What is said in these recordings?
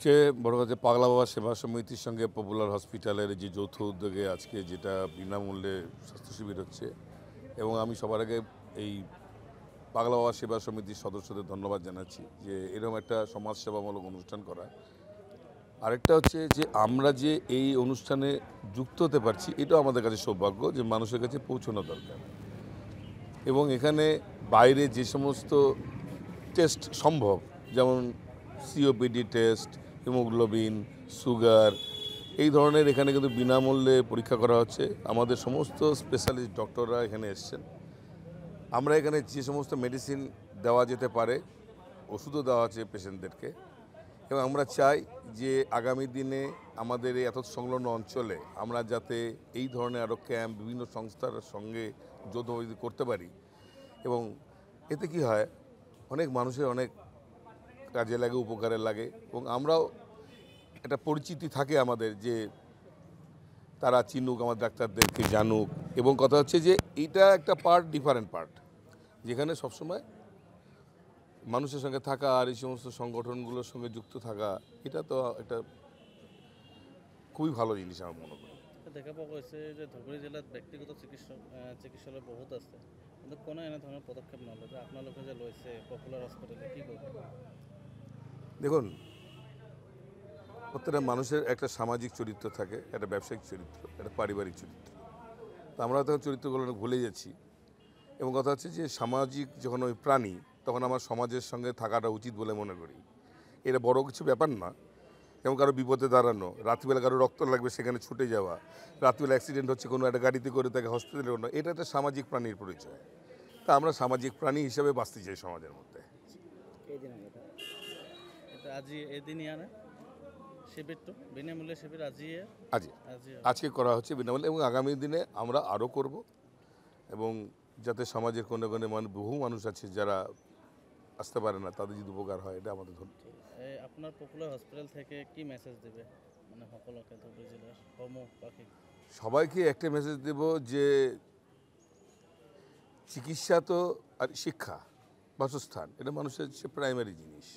সবচেয়ে বড় কথা পাগলা বাবা সেবা সমিতির সঙ্গে পপুলার হসপিটালের যে যৌথ উদ্যোগে আজকে যেটা বিনামূল্যে স্বাস্থ্য শিবির হচ্ছে এবং আমি সবার আগে এই পাগলা বাবা সেবা সমিতির সদস্যদের ধন্যবাদ জানাচ্ছি যে এরকম একটা সমাজসেবামূলক অনুষ্ঠান করা। আরেকটা হচ্ছে যে আমরা যে এই অনুষ্ঠানে যুক্ত হতে পারছি এটাও আমাদের কাছে সৌভাগ্য যে মানুষের কাছে পৌঁছানো দরকার এবং এখানে বাইরে যে সমস্ত টেস্ট সম্ভব যেমন সিওপিডি টেস্ট, হিমোগ্লোবিন, সুগার, এই ধরনের এখানে কিন্তু বিনামূল্যে পরীক্ষা করা হচ্ছে। আমাদের সমস্ত স্পেশালিস্ট ডক্টররা এখানে এসছেন। আমরা এখানে যে সমস্ত মেডিসিন দেওয়া যেতে পারে ওষুধও দেওয়া আছে পেশেন্টদেরকে এবং আমরা চাই যে আগামী দিনে আমাদের এই এত সংলগ্ন অঞ্চলে আমরা যাতে এই ধরনের আরও ক্যাম্প বিভিন্ন সংস্থার সঙ্গে যৌথভাবে করতে পারি এবং এতে কি হয় অনেক মানুষের অনেক কাজে লাগে, উপকারে লাগে এবং আমরাও একটা পরিচিতি থাকে আমাদের যে তারা চিনুক, আমার ডাক্তারদেরকে জানুক এবং কথা হচ্ছে যে এটা একটা পার্ট, ডিফারেন্ট পার্ট যেখানে সবসময় মানুষের সঙ্গে থাকা আর এই সমস্ত সংগঠনগুলোর সঙ্গে যুক্ত থাকা এটা তো একটা খুবই ভালো জিনিস আমার মনে করি। দেখা পাওয়া গেছে যে ধুবড়ী জেলার ব্যক্তিগত চিকিৎসালয় বহুত আছে কিন্তু কোনো এনে ধরনের পদক্ষেপ নলে যে আপনালোকে যে লইছে পপুলার হসপিটালে কী করবে? দেখুন, প্রত্যেকটা মানুষের একটা সামাজিক চরিত্র থাকে, একটা ব্যবসায়িক চরিত্র, একটা পারিবারিক চরিত্র। তো আমরা তখন চরিত্রগুলো ভুলে যাচ্ছি এবং কথা হচ্ছে যে সামাজিক যখন ওই প্রাণী তখন আমার সমাজের সঙ্গে থাকাটা উচিত বলে মনে করি। এটা বড় কিছু ব্যাপার না, যেমন কারো বিপদে দাঁড়ানো, রাত্রিবেলা কারো রক্ত লাগবে সেখানে ছুটে যাওয়া, রাত্রিবেলা অ্যাক্সিডেন্ট হচ্ছে কোনো একটা গাড়িতে করে তাকে হসপিটালে ওঠা, এটা একটা সামাজিক প্রাণীর পরিচয়। তা আমরা সামাজিক প্রাণী হিসেবে বাঁচতে চাই সমাজের মধ্যে। এটা আজই এদিনই আনে শিবির তো বিনামূল্যে শিবির আজকে করা হচ্ছে বিনামূল্যে এবং আগামী দিনে আমরা আরও করব এবং যাতে সমাজের কোনো কোনো বহু মানুষ আছে যারা আসতে পারে না তাদের যদি উপকার হয় এটা আমাদের ধন্য। আপনার পপুলার হসপিটাল থেকে কি মেসেজ দেবে মানে সকলকে ধুবড়ী জেলার হোমিওপ্যাথি সবাইকে একটা মেসেজ দেব যে চিকিৎসা তো আর শিক্ষা, বাসস্থান এটা মানুষের প্রাইমারি জিনিস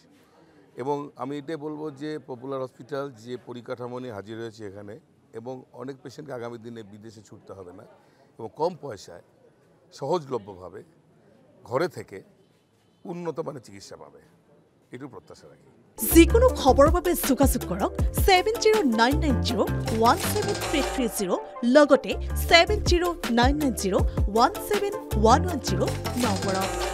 এবং আমি এটাই বলবো যে পপুলার হসপিটাল যে পরিকাঠামো নিয়ে হাজির হয়েছে এখানে এবং অনেক পেশেন্টকে আগামী দিনে বিদেশে ছুটতে হবে না এবং কম পয়সায় সহজলভ্যভাবে ঘরে থেকে উন্নত মানের চিকিৎসা পাবে, এটুকু প্রত্যাশা রাখি। যিকোনো খবৰৰ বাবে যোগাযোগ কৰক 7099017330 লগতে 7099017110 নম্বৰত।